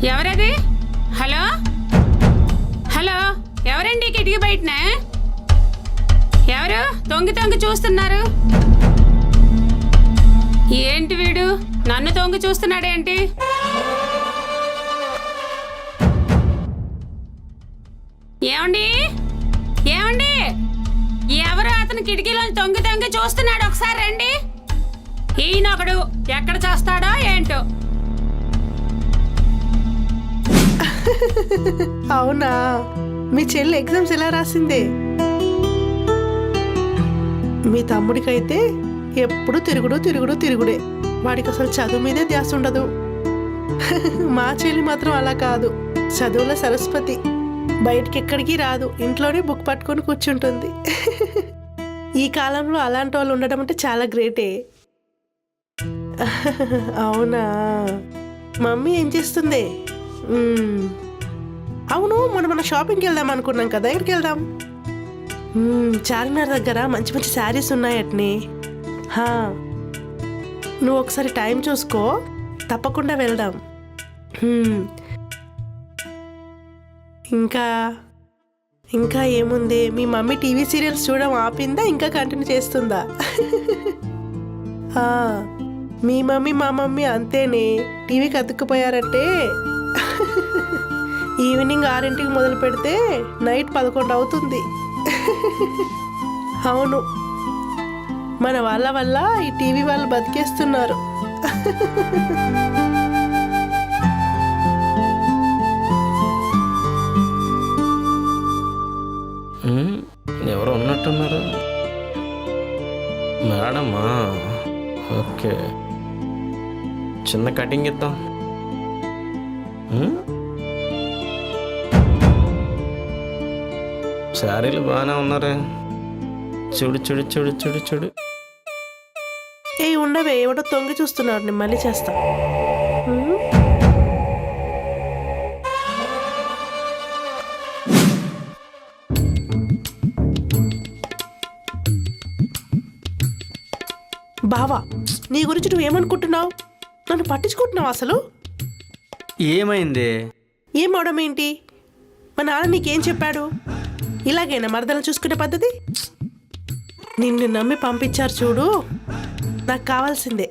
ఎవరది? Hello hello, ఎవరండి కిటికీ బయటన? ఎవరు తొంగి తొంగి చూస్తున్నారు? ఏంటి వీడు నన్ను తొంగి చూస్తున్నాడేంటి? ఏమండి ఏమండి, ఎవరు అతను కిటికీలో తొంగి తొంగి చూస్తున్నాడు? ఒకసారి రండి. ఈయనొకడు ఎక్కడ చేస్తాడో ఏంటో. అవునా, మీ చెల్లి ఎగ్జామ్స్ ఎలా రాసిందే? మీ తమ్ముడికైతే ఎప్పుడు తిరుగుడే. వాడికి అసలు చదువు మీదే ధ్యాస ఉండదు. మా చెల్లి మాత్రం అలా కాదు, చదువుల సరస్వతి. బయటికి ఎక్కడికి రాదు, ఇంట్లోనే బుక్ పట్టుకొని కూర్చుంటుంది. ఈ కాలంలో అలాంటి వాళ్ళు ఉండడం అంటే చాలా గ్రేటే. అవునా, మమ్మీ ఏం చేస్తుంది? అవును, మన షాపింగ్కి వెళ్దాం అనుకున్నాం కదా, ఎక్కడికి వెళ్దాం? చార్మినార్ దగ్గర మంచి మంచి శారీస్ ఉన్నాయట్నే. నువ్వు ఒకసారి టైం చూసుకో, తప్పకుండా వెళ్దాం. ఇంకా ఏముంది, మీ మమ్మీ టీవీ సీరియల్స్ చూడడం ఆపిందా, ఇంకా కంటిన్యూ చేస్తుందా? మీ మమ్మీ మా మమ్మీ అంతేనే, టీవీకి అతుక్కుపోయారంటే ఈవినింగ్ 6ంటికి మొదలు పెడితే నైట్ 11 అవుతుంది. అవును, మన వాళ్ళ వల్ల ఈ టీవీ వాళ్ళు బతికేస్తున్నారు. ఎవరు ఉన్నట్టున్నారు? మేడమా? ఓకే, చిన్న కటింగ్ ఇద్దాం. శారీలు బాగానే ఉన్నారే. చూడు చూడు చూడు చూడు చూడు. ఏ ఉండవే, ఎవడో తొంగి చూస్తున్నాడు, నేను మళ్ళీ చేస్తా. బావా, నీ గురించి నువ్వేమనుకుంటున్నావు? నన్ను పట్టించుకుంటున్నావు అసలు? ఏమైంది? ఏం అవడం ఏంటి? మా నాన్న నీకేం చెప్పాడు? ఇలాగైనా మరదలను చూసుకునే పద్ధతి? నిన్ను నమ్మి పంపించారు చూడు, నాకు కావాల్సిందే.